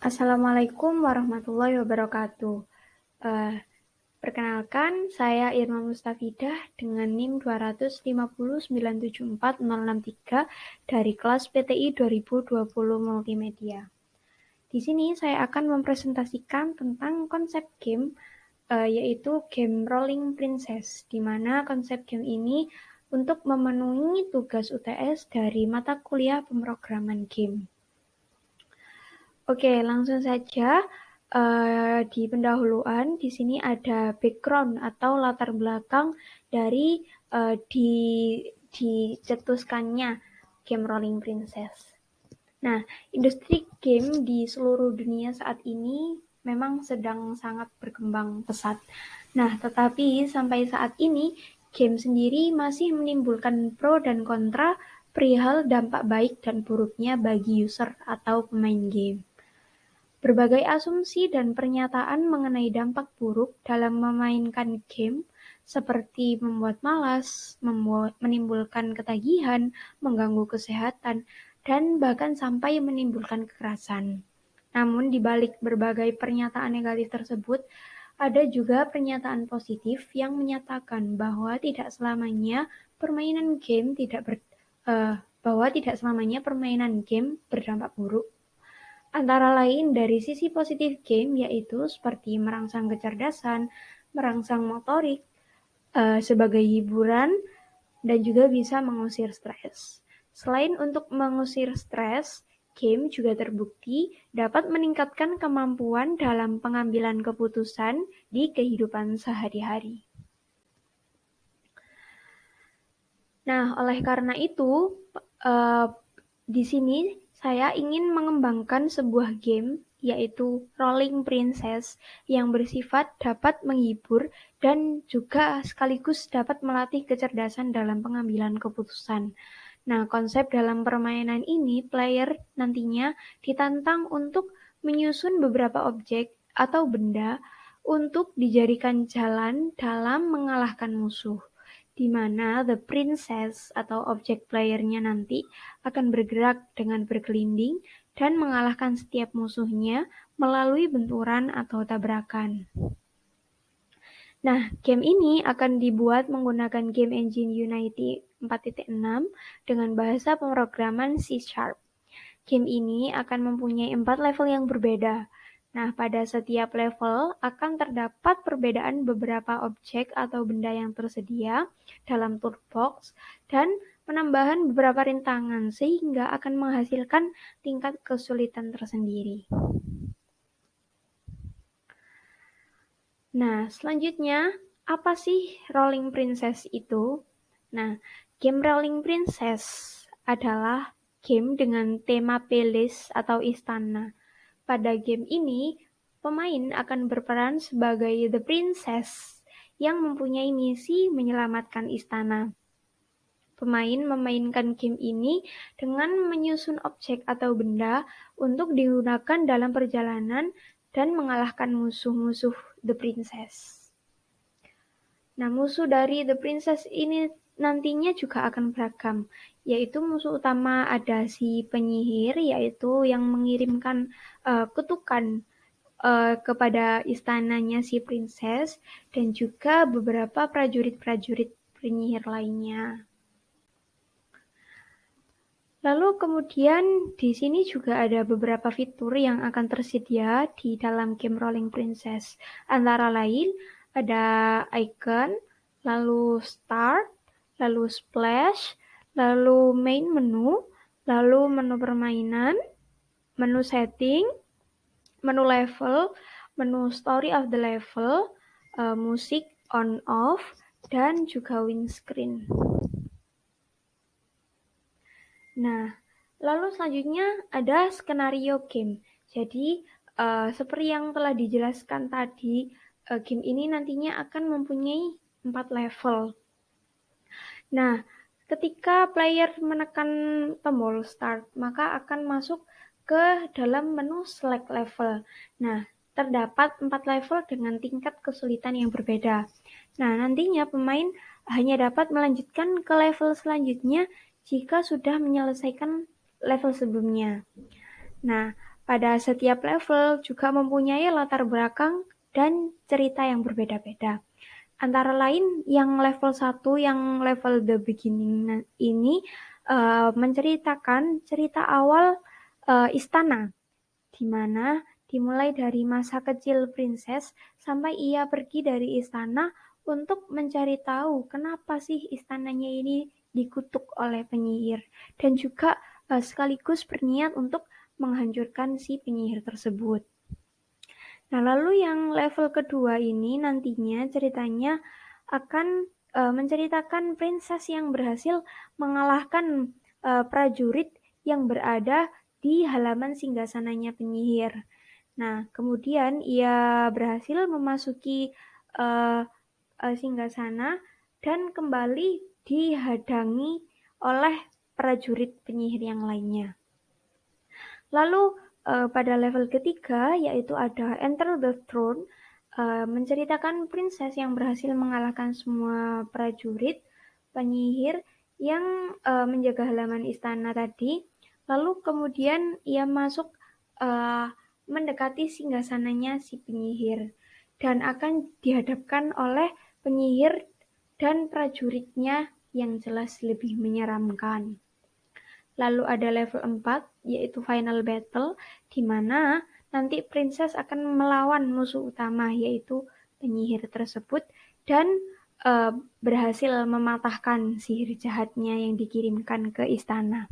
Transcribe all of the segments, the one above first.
Assalamualaikum warahmatullahi wabarakatuh. Eh, Perkenalkan, saya Irma Mustafidah dengan NIM 250974063 dari kelas PTI 2020 Multimedia. Di sini saya akan mempresentasikan tentang konsep game, yaitu game Rolling Princess, di mana konsep game ini untuk memenuhi tugas UTS dari mata kuliah pemrograman game. Oke, langsung saja. Di pendahuluan, di sini ada background atau latar belakang dari dicetuskannya game Rolling Princess. Nah, industri game di seluruh dunia saat ini memang sedang sangat berkembang pesat. Nah, tetapi sampai saat ini, game sendiri masih menimbulkan pro dan kontra perihal dampak baik dan buruknya bagi user atau pemain game. Berbagai asumsi dan pernyataan mengenai dampak buruk dalam memainkan game, seperti membuat malas, menimbulkan ketagihan, mengganggu kesehatan, dan bahkan sampai menimbulkan kekerasan. Namun di balik berbagai pernyataan negatif tersebut, ada juga pernyataan positif yang menyatakan bahwa tidak selamanya permainan game berdampak buruk. Antara lain dari sisi positif game yaitu seperti merangsang kecerdasan, merangsang motorik, sebagai hiburan, dan juga bisa mengusir stres. Selain untuk mengusir stres, game juga terbukti dapat meningkatkan kemampuan dalam pengambilan keputusan di kehidupan sehari-hari. Nah, oleh karena itu, di sini saya ingin mengembangkan sebuah game, yaitu Rolling Princess, yang bersifat dapat menghibur dan juga sekaligus dapat melatih kecerdasan dalam pengambilan keputusan. Nah, konsep dalam permainan ini, player nantinya ditantang untuk menyusun beberapa objek atau benda untuk dijadikan jalan dalam mengalahkan musuh, di mana the princess atau objek playernya nanti akan bergerak dengan bergelinding dan mengalahkan setiap musuhnya melalui benturan atau tabrakan. Nah, game ini akan dibuat menggunakan game engine Unity 4.6 dengan bahasa pemrograman C#. Game ini akan mempunyai 4 level yang berbeda. Nah, pada setiap level akan terdapat perbedaan beberapa objek atau benda yang tersedia dalam toolbox dan penambahan beberapa rintangan sehingga akan menghasilkan tingkat kesulitan tersendiri. Nah, selanjutnya, apa sih Rolling Princess itu? Nah, game Rolling Princess adalah game dengan tema palace atau istana. Pada game ini, pemain akan berperan sebagai the princess yang mempunyai misi menyelamatkan istana. Pemain memainkan game ini dengan menyusun objek atau benda untuk digunakan dalam perjalanan dan mengalahkan musuh-musuh The Princess. Nah, musuh dari The Princess ini nantinya juga akan beragam, yaitu musuh utama ada si penyihir, yaitu yang mengirimkan kutukan kepada istananya si princess, dan juga beberapa prajurit-prajurit penyihir lainnya. Lalu kemudian di sini juga ada beberapa fitur yang akan tersedia di dalam game Rolling Princess. Antara lain ada icon, lalu start, lalu splash, lalu main menu, lalu menu permainan, menu setting, menu level, menu story of the level, musik on off, dan juga windscreen. Nah, lalu selanjutnya ada skenario game. Jadi, seperti yang telah dijelaskan tadi, game ini nantinya akan mempunyai 4 level. Nah, ketika player menekan tombol start, maka akan masuk ke dalam menu select level. Nah, terdapat 4 level dengan tingkat kesulitan yang berbeda. Nah, nantinya pemain hanya dapat melanjutkan ke level selanjutnya jika sudah menyelesaikan level sebelumnya. Nah, pada setiap level juga mempunyai latar belakang dan cerita yang berbeda-beda. Antara lain yang level 1, yang level The Beginning ini menceritakan cerita awal istana, di mana dimulai dari masa kecil princess sampai ia pergi dari istana untuk mencari tahu kenapa sih istananya ini dikutuk oleh penyihir, dan juga sekaligus berniat untuk menghancurkan si penyihir tersebut. Nah, lalu yang level kedua ini nantinya ceritanya akan menceritakan princess yang berhasil mengalahkan prajurit yang berada di halaman singgasananya penyihir. Nah, kemudian ia berhasil memasuki singgasana dan kembali dihadangi oleh prajurit penyihir yang lainnya. Lalu pada level ketiga, yaitu ada Enter the Throne, menceritakan princess yang berhasil mengalahkan semua prajurit penyihir yang menjaga halaman istana tadi. Lalu kemudian ia masuk mendekati singgasananya si penyihir dan akan dihadapkan oleh penyihir dan prajuritnya yang jelas lebih menyeramkan. Lalu ada level 4, yaitu Final Battle, di mana nanti princess akan melawan musuh utama, yaitu penyihir tersebut, dan berhasil mematahkan sihir jahatnya yang dikirimkan ke istana.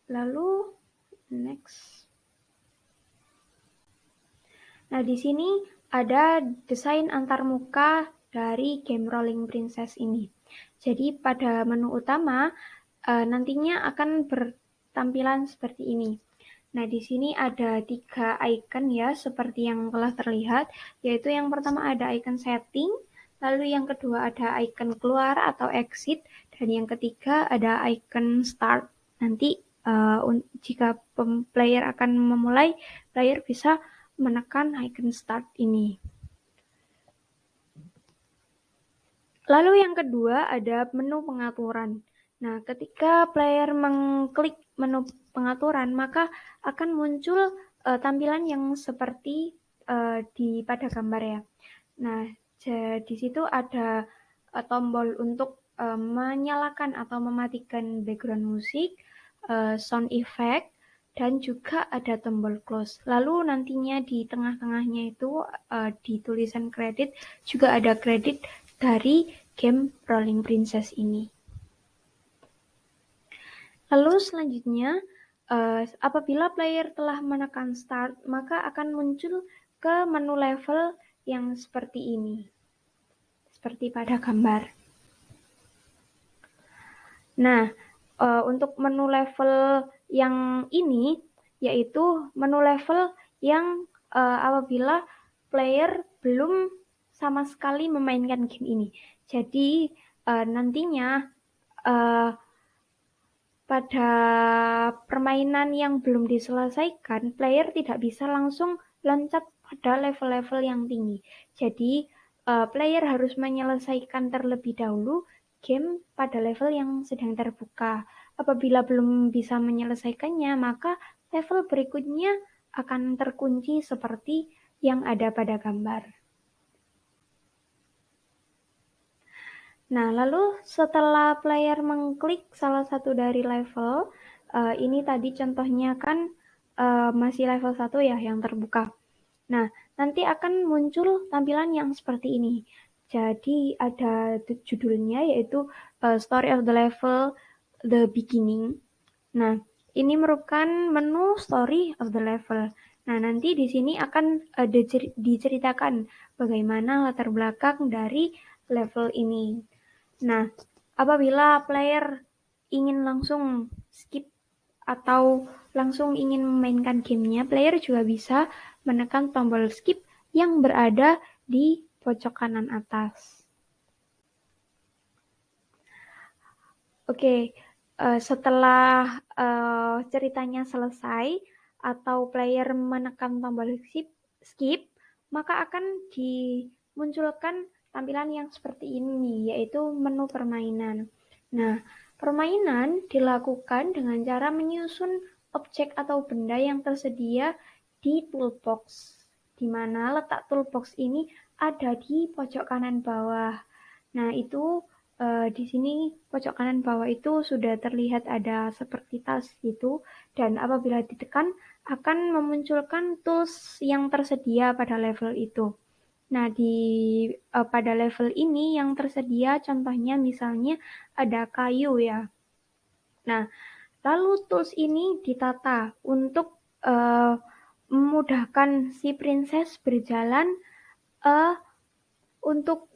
Lalu, next. Nah, di sini ada desain antarmuka dari game Rolling Princess ini. Jadi pada menu utama nantinya akan bertampilan seperti ini. Nah, di sini ada 3 icon ya, seperti yang telah terlihat, yaitu yang pertama ada icon setting, lalu yang kedua ada icon keluar atau exit, dan yang ketiga ada icon start. Nanti jika player akan memulai, player bisa menekan icon start ini. Lalu yang kedua ada menu pengaturan. Nah, ketika player mengklik menu pengaturan, maka akan muncul tampilan yang seperti pada gambar ya. Nah, di situ ada tombol untuk menyalakan atau mematikan background musik, sound effect, dan juga ada tombol close. Lalu nantinya di tengah-tengahnya itu di tulisan kredit juga ada kredit dari game Rolling Princess ini. Lalu selanjutnya, apabila player telah menekan start, maka akan muncul ke menu level yang seperti ini, seperti pada gambar. Nah, untuk menu level yang ini, yaitu menu level yang apabila player belum sama sekali memainkan game ini. Jadi nantinya pada permainan yang belum diselesaikan, player tidak bisa langsung loncat pada level-level yang tinggi. Jadi player harus menyelesaikan terlebih dahulu game pada level yang sedang terbuka. Apabila belum bisa menyelesaikannya, maka level berikutnya akan terkunci seperti yang ada pada gambar. Nah, lalu setelah player mengklik salah satu dari level, ini tadi contohnya kan masih level 1 ya yang terbuka. Nah, nanti akan muncul tampilan yang seperti ini. Jadi ada judulnya yaitu Story of the Level The Beginning. Nah, ini merupakan menu Story of the Level. Nah, nanti di sini akan diceritakan bagaimana latar belakang dari level ini. Nah, apabila player ingin langsung skip atau langsung ingin memainkan gamenya, player juga bisa menekan tombol skip yang berada di pojok kanan atas. Oke, setelah ceritanya selesai atau player menekan tombol skip, maka akan dimunculkan tampilan yang seperti ini, yaitu menu permainan. Nah, Permainan dilakukan dengan cara menyusun objek atau benda yang tersedia di toolbox, di mana letak toolbox ini ada di pojok kanan bawah. Nah, itu di sini pojok kanan bawah itu sudah terlihat ada seperti tas gitu, dan apabila ditekan akan memunculkan tools yang tersedia pada level itu. Nah, pada level ini yang tersedia contohnya misalnya ada kayu ya. Nah, lalu tools ini ditata untuk memudahkan si princess berjalan untuk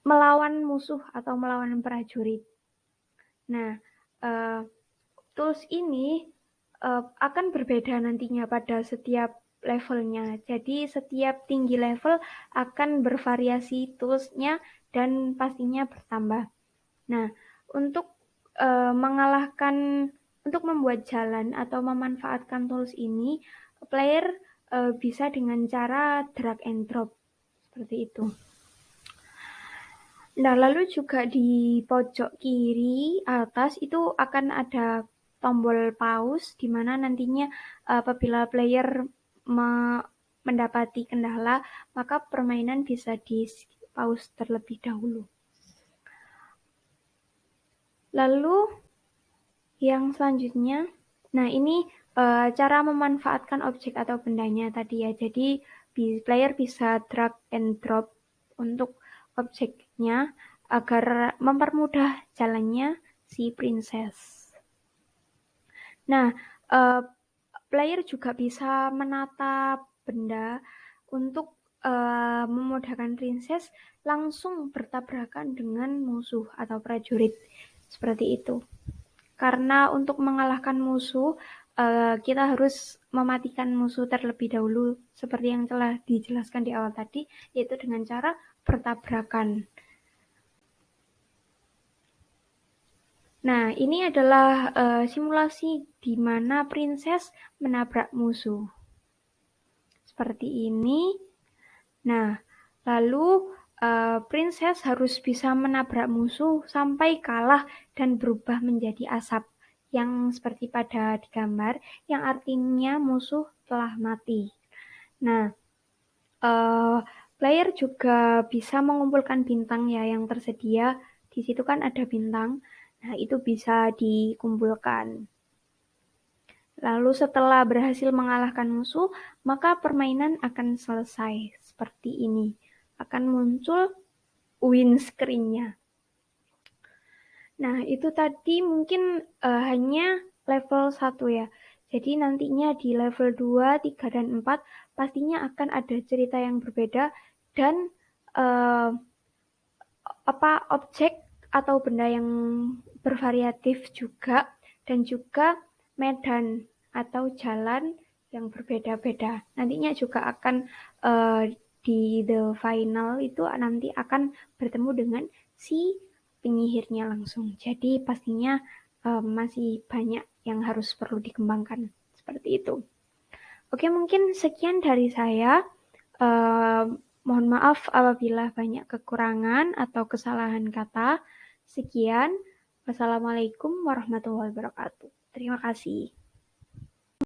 melawan musuh atau melawan prajurit. Nah, tools ini akan berbeda nantinya pada setiap levelnya. Jadi setiap tinggi level akan bervariasi toolsnya dan pastinya bertambah. Nah, untuk untuk membuat jalan atau memanfaatkan tools ini, player bisa dengan cara drag and drop seperti itu. Nah, lalu juga di pojok kiri atas itu akan ada tombol pause, di mana nantinya apabila player mendapati kendala, maka permainan bisa di pause terlebih dahulu. Lalu yang selanjutnya, nah ini cara memanfaatkan objek atau bendanya tadi ya. Jadi player bisa drag and drop untuk objeknya agar mempermudah jalannya si princess. Nah, player juga bisa menata benda untuk memudahkan princess langsung bertabrakan dengan musuh atau prajurit. Seperti itu. Karena untuk mengalahkan musuh, kita harus mematikan musuh terlebih dahulu, seperti yang telah dijelaskan di awal tadi, yaitu dengan cara bertabrakan. Nah, ini adalah simulasi di mana princess menabrak musuh. Seperti ini. Nah, lalu princess harus bisa menabrak musuh sampai kalah dan berubah menjadi asap yang seperti pada di gambar, yang artinya musuh telah mati. Nah, player juga bisa mengumpulkan bintang ya yang tersedia. Di situ kan ada bintang. Nah, itu bisa dikumpulkan. Lalu setelah berhasil mengalahkan musuh, maka permainan akan selesai. Seperti ini. Akan muncul win screen-nya. Nah, itu tadi mungkin hanya level 1 ya. Jadi nantinya di level 2, 3, dan 4 pastinya akan ada cerita yang berbeda dan objek atau benda yang bervariatif juga, dan juga medan atau jalan yang berbeda-beda. Nantinya juga akan di the final itu nanti akan bertemu dengan si penyihirnya langsung. Jadi pastinya masih banyak yang harus perlu dikembangkan. Seperti itu. Oke, mungkin sekian dari saya. Mohon maaf apabila banyak kekurangan atau kesalahan kata. Sekian. Wassalamualaikum warahmatullahi wabarakatuh. Terima kasih.